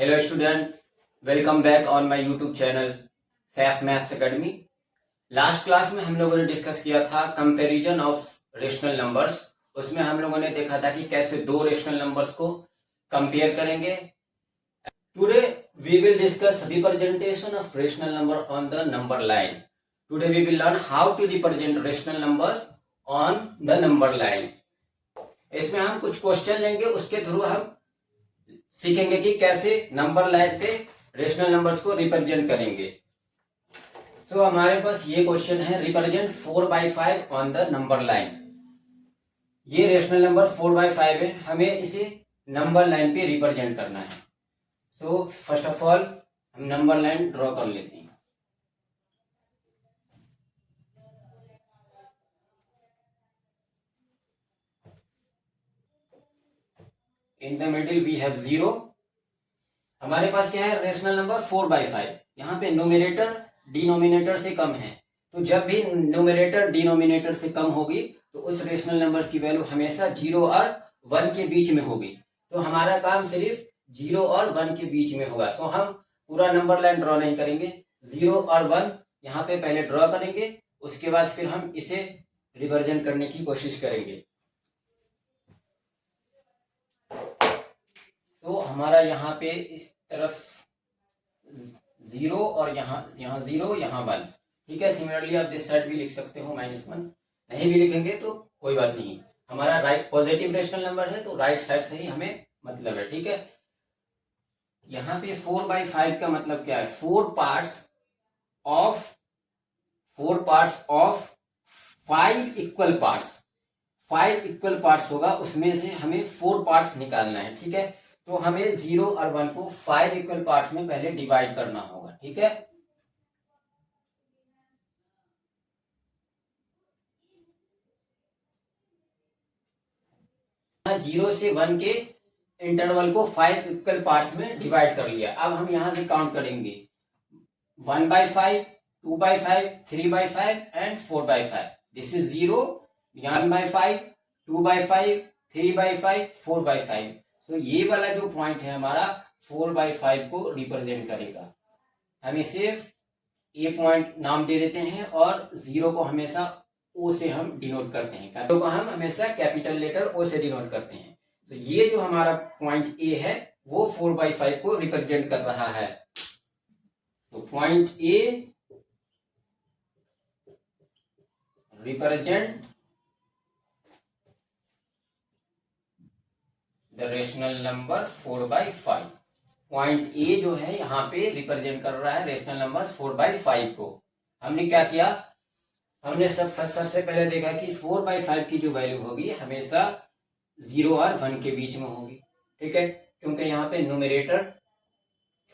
Hello student, welcome back on my YouTube channel Saif maths academy. Last class में हम लोगों ने डिस्कस किया था कंपैरिजन ऑफ रेशनल नंबर्स। उसमें हम लोगों ने देखा था कि कैसे दो रेशनल नंबर्स को कंपेयर करेंगे। Today we will discuss representation of rational number on the number line. Today we will learn how to represent rational numbers on the number line. इसमें हम कुछ क्वेश्चन लेंगे, उसके थ्रू हम सीखेंगे कि कैसे नंबर लाइन पे रेशनल नंबर्स को रिप्रेजेंट करेंगे। तो हमारे पास ये क्वेश्चन है, represent 4/5 on the number line. ये रेशनल नंबर 4/5 है, हमें इसे नंबर लाइन पे रिप्रेजेंट करना है। तो फर्स्ट ऑफ ऑल हम नंबर लाइन ड्रॉ कर लेते हैं। In the middle we have 0। हमारे पास क्या है, रेशनल नंबर 4/5। यहाँ पे न्यूमरेटर डिनोमिनेटर से कम है, तो जब भी न्यूमरेटर डिनोमिनेटर से कम होगी तो उस रेशनल नंबर्स की वैल्यू हमेशा 0 और 1 के बीच में होगी। तो हमारा काम सिर्फ 0 और 1 के बीच में होगा। तो हम पूरा नंबर लाइन ड्रॉ नहीं करेंगे, 0 और 1 यहाँ पे पहले ड्रॉ करेंगे, उसके बाद फिर हम इसे रिप्रेजेंट करने की कोशिश करेंगे। तो हमारा यहाँ पे इस तरफ 0 और यहाँ 0, यहाँ 1। ठीक है, सिमिलरली आप दिस साइड भी लिख सकते हो -1। नहीं भी लिखेंगे तो कोई बात नहीं, हमारा राइट पॉजिटिव रेशनल नंबर है तो राइट साइड से ही हमें मतलब है। ठीक है, यहाँ पे 4/5 का मतलब क्या है, 4 parts of 5 equal parts. 5 equal parts होगा, उसमें से हमें 4 पार्ट्स निकालना है। ठीक है, तो हमें 0 और 1 को 5 इक्वल पार्ट्स में पहले डिवाइड करना होगा। ठीक है, जीरो से 1 के इंटरवल को 5 इक्वल पार्ट्स में डिवाइड कर लिया। अब हम यहां से काउंट करेंगे 1/5, 2/5, 3/5 एंड 4/5। This is 0, 1/5, 2/5, 3/5, 4/5। तो ये वाला जो पॉइंट है हमारा 4/5 को रिप्रेजेंट करेगा। हम इसे ए पॉइंट नाम दे देते हैं और 0 को हमेशा ओ से हम डिनोट करते हैं, तो हम हमेशा कैपिटल लेटर ओ से डिनोट करते हैं। तो ये जो हमारा पॉइंट ए है वो 4/5 को रिप्रेजेंट कर रहा है। तो point A represent the rational number 4/5। Point A जो है यहाँ पे रिप्रेजेंट कर रहा है रेशनल नंबर 4/5 को। हमने क्या किया, हमने सबसे पहले देखा कि 4/5 की जो वैल्यू होगी हमेशा 0 और 1 के बीच में होगी। ठीक है, क्योंकि यहाँ पे न्यूमरेटर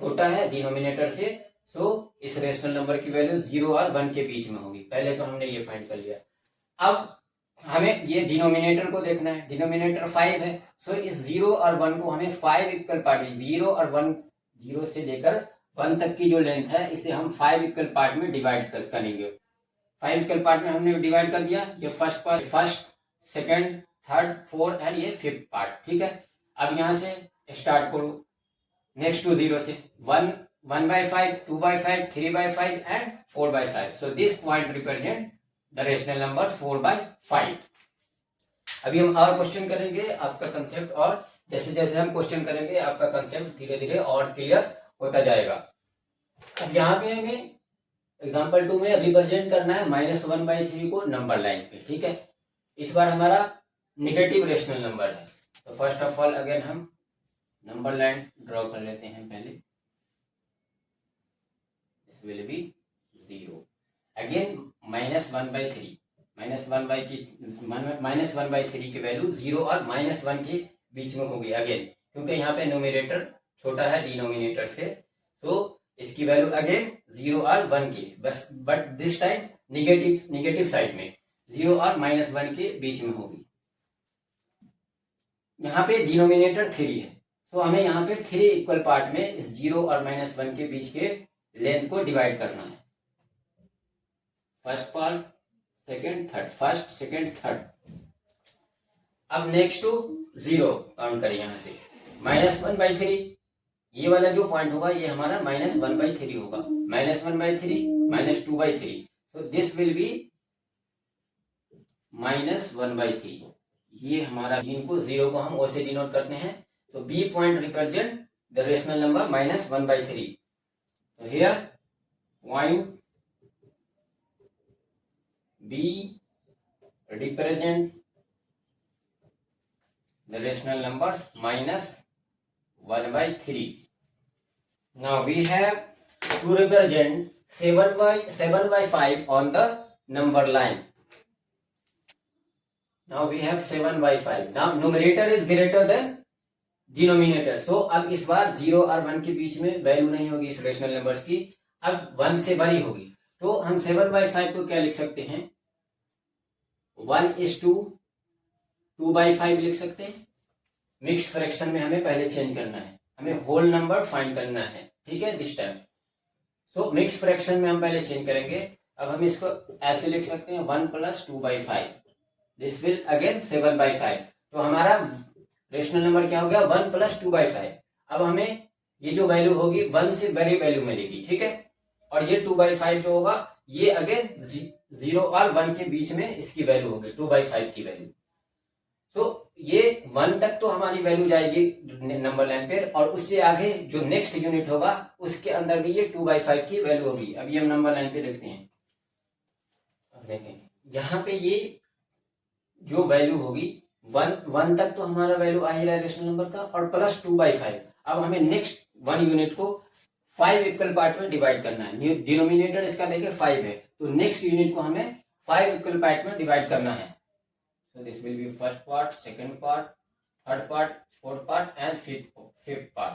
छोटा है डिनोमिनेटर से, सो इस रेशनल नंबर की वैल्यू 0 और 1 के बीच में होगी। पहले तो हमने ये फाइंड कर लिया। अब हमें ये डिनोमिनेटर को देखना है, डिनोमिनेटर 5 है, सो इस 0 और 1 को हमें 5 इक्वल पार्ट, 0 और 1, 0 से लेकर 1 तक की जो लेंथ है इसे हम 5 इक्वल पार्ट में डिवाइड करेंगे। 5 इक्वल पार्ट में हमने डिवाइड कर दिया। ये first part, first, second, third, fourth and ये 5th पार्ट। ठीक है, अब यहां से स्टार्ट करो नेक्स्ट टू 0 से 1/5, 2/5, 3/5 and 4/5। So this point represent the rational number 4/5। अभी हम और क्वेश्चन करेंगे, आपका कंसेप्ट और जैसे जैसे हम क्वेश्चन करेंगे आपका कंसेप्ट धीरे धीरे और क्लियर होता जाएगा। अब यहाँ पे हमें एग्जाम्पल 2 में रिप्रेजेंट करना है -1/3 को नंबर लाइन पे। ठीक है, इस बार हमारा निगेटिव रेशनल नंबर है। तो फर्स्ट ऑफ ऑल अगेन हम नंबर लाइन ड्रॉ कर लेते हैं पहले। This will be 0। अगेन -1/3, -1/3 की वैल्यू 0 और -1 के बीच में होगी अगेन, क्योंकि यहाँ पे न्यूमरेटर छोटा है डिनोमिनेटर से, तो इसकी वैल्यू अगेन 0 और 1 की, बस but this time negative side में 0 और -1 के बीच में होगी। यहाँ पे डिनोमिनेटर 3 है, तो हमें यहाँ पे 3 इक्वल पार्ट में इस 0 और -1 के बीच के लेंथ को डिवाइड करना है। First part, second, third, first, second, third. अब नेक्स्ट टू 0 काउंट करें, यहाँ से -1/3 ये वाला जो पॉइंट होगा ये हमारा -1/3 होगा, -1/3 -2/3, so this will be -1/3। ये हमारा इनको जीरो को हम ओ से डिनोट करते हैं, so B point represent the rational number -1/3, so here point B represent the rational numbers -1/3। Now we have to represent 7/5 on the number line. Now we have 7/5. Now numerator is greater than denominator. So अब इस बार 0 और 1 के बीच में value नहीं होगी इस rational numbers की, अब 1 से बड़ी होगी। तो हम 7/5 को क्या लिख सकते हैं, 1:2/5 लिख सकते हैं। मिक्स फ्रैक्शन में हमें पहले चेंज करना है, हमें होल नंबर फाइंड करना है, ठीक है, this time. So mix fraction में हम पहले चेंज करेंगे। अब हम इसको ऐसे लिख सकते हैं 1 + 2/5, दिस विल अगेन 7/5। तो हमारा रेशनल नंबर क्या हो गया, 1 + 2/5। अब हमें ये जो वैल्यू होगी 1 से बड़ी वैल्यू मिलेगी, ठीक है, और ये 2/5 जो होगा ये अगेन 0 और 1 के बीच में इसकी वैल्यू होगी 2/5 की वैल्यू। तो ये 1 तक तो हमारी वैल्यू जाएगी नंबर लाइन पे, और उससे आगे जो नेक्स्ट यूनिट होगा उसके अंदर भी ये 2/5 की वैल्यू होगी। अभी हम नंबर लाइन पे देखते हैं, देखें यहाँ पे ये जो वैल्यू होगी 1 तक तो हमारा वैल्यू आ ही रहा है रेशनल नंबर का, और प्लस 2/5। अब हमें नेक्स्ट 1 यूनिट को 5 इक्वल पार्ट में डिवाइड करना है। डिनोमिनेटर इसका देखिए 5 है, तो नेक्स्ट यूनिट को हमें 5 इक्वल पार्ट में डिवाइड करना है। So this will be first part, second part, third part, fourth part and fifth part.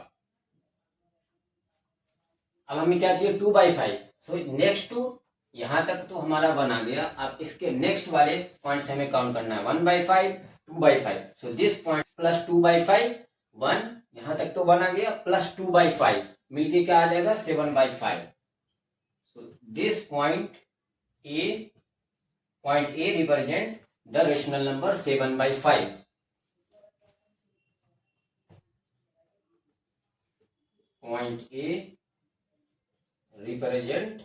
अब हमें क्या चाहिए, 2/5। सो नेक्स्ट टू यहाँ तक तो हमारा 1 आ गया। अब इसके नेक्स्ट वाले पॉइंट से हमें काउंट करना है 1/5, 2/5। सो दिस पॉइंट प्लस 2/5, 1 यहाँ तक तो 1 आ गया, प्लस 2/5 मिलके क्या आ जाएगा 7/5। So this point A represent the rational number 7/5। Point A represent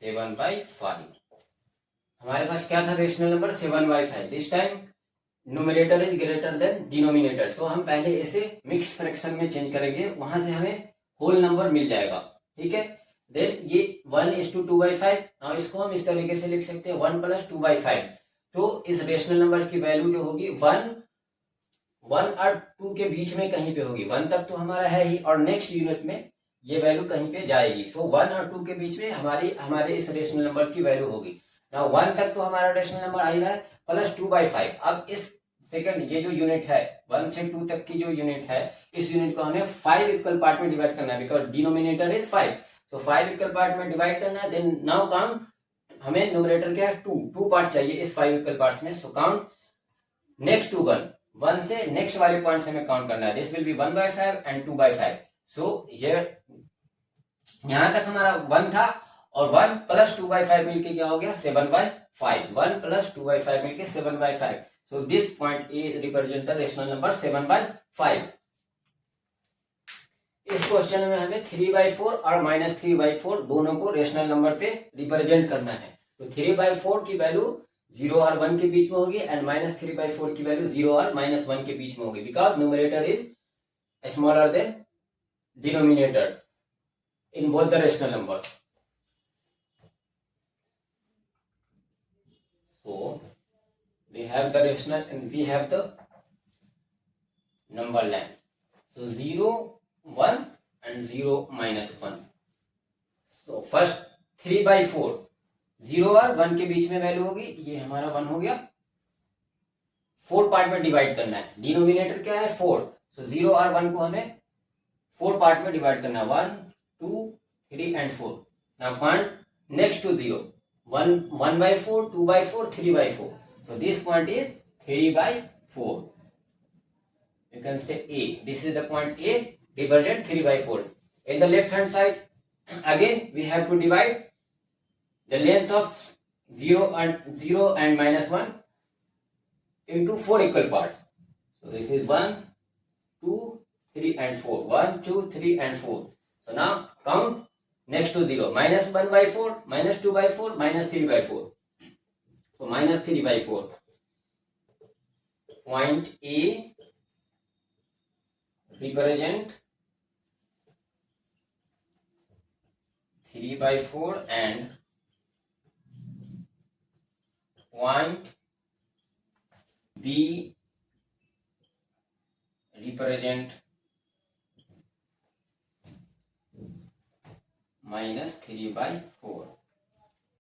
7/5। हमारे पास क्या था rational number 7/5। This time numerator is greater than denominator, so हम पहले इसे मिक्स फ्रैक्शन में चेंज करेंगे, वहां से हमें होल नंबर मिल जाएगा, ठीक है। देन ये 1:2/5, और इसको हम इस तरीके से लिख सकते हैं 1 + 2/5। तो इस रेशनल नंबर की वैल्यू जो होगी 1 और 2 के बीच में कहीं पे होगी। 1 तक तो हमारा है ही, और नेक्स्ट यूनिट में ये वैल्यू कहीं पे जाएगी। सो 1 और 2 के बीच में हमारे इस रेशनल नंबर की वैल्यू होगी। नाउ 1 तक तो हमारा रेशनल नंबर आ ही रहा है, प्लस 2/5। अब इस सेकंड ये जो यूनिट है 1 से 2 तक की जो यूनिट है, इस यूनिट को हमें 5 इक्वल पार्ट में डिवाइड करना है, बिकॉज डिनोमिनेटर इज 5। तो 5 इक्वल पार्ट में डिवाइड करना है। देन नाउ काउंट, हमें न्यूमरेटर क्या है 2 पार्ट चाहिए इस 5 इक्वल पार्ट्स में। सो काउंट नेक्स्ट टू 1 से नेक्स्ट वाले पॉइंट से हमें काउंट करना है। This will be 1/5 and 2/5। So here यहां तक हमारा 1 था, और 1 + 2/5 मिलके क्या हो गया 7/5। 1 + 2/5 मिलके 7/5। So this point A represent the rational number 7/5। इस क्वेश्चन में हमें 3/4 और -3/4 दोनों को रेशनल नंबर पे रिप्रेजेंट करना है। तो 3/4 की वैल्यू 0 और 1 के बीच में होगी, एंड -3/4 की वैल्यू 0 और -1 के बीच में होगी, because numerator is smaller than denominator in both the rational number. So we have the rational and we have the number line. So 0, 1 and 0, -1. So first 3/4, 0 और 1 के बीच में वैल्यू होगी, ये हमारा 1 हो गया। 4 पार्ट में डिवाइड करना है, डिनोमिनेटर क्या है 4। सो 0 और 1 को हमें 4 पार्ट में डिवाइड करना है, 1, 2, 3 and 4. Now point next to 0, 1/4, 2/4, 3/4. So this point is 3/4. You can say A. This is the point A, represent 3/4. In the left hand side, again we have to divide the length of 0 and -1 into 4 equal parts. So this is 1, 3 and 4. 1, 2, 3 and 4. So now count next to 0. Minus 1 by 4, minus 2 by 4, minus 3 by 4. So minus 3 by 4. Point A represent 3 by 4 and point B represent minus 3 by 4.